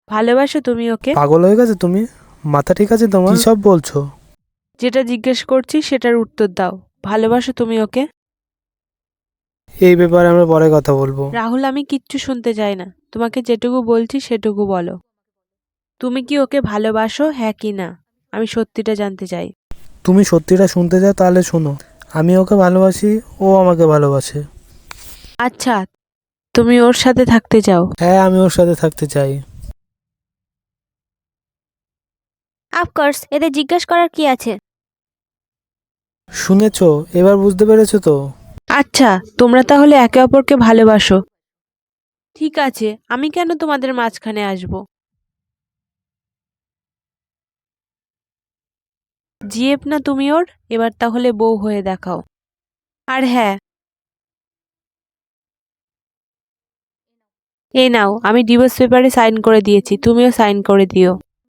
ভালোবাসো তুমি ওকে? পাগল হয়ে গেছে তুমি? মাথা ঠিক আছে তোমার? কি সব বলছো? যেটা জিজ্ঞেস করছি সেটার উত্তর দাও। ভালোবাসো তুমি ওকে? এই ব্যাপারে আমরা পরে কথা বলবো। রাহুল, আমি কিচ্ছু শুনতে চাই না। তোমাকে যেটুকু বলছি সেটুকু বলো। তুমি কি ওকে ভালোবাসো, হ্যাঁ কি না? আমি সত্যিটা জানতে চাই। তুমি সত্যিটা শুনতে চাও তাহলে শোনো। আমি ওকে ভালোবাসি, ও আমাকে ভালোবাসে। আচ্ছা, তুমি ওর সাথে থাকতে চাও? হ্যাঁ, আমি ওর সাথে থাকতে চাই। অফকোর্স, এতে জিজ্ঞেস করার কি আছে? শুনেছো? এবার বুঝতে পেরেছো তো? আচ্ছা, তোমরা তাহলে একে অপরকে ভালোবাসো। ঠিক আছে, আমি কেন তোমাদের মাঝখানে আসব? জিএফ না তুমি ওর? এবার তাহলে বউ হয়ে দেখাও। আর হ্যাঁ, এই নাও, আমি ডিভোর্স পেপারে সাইন করে দিয়েছি, তুমিও সাইন করে দিও।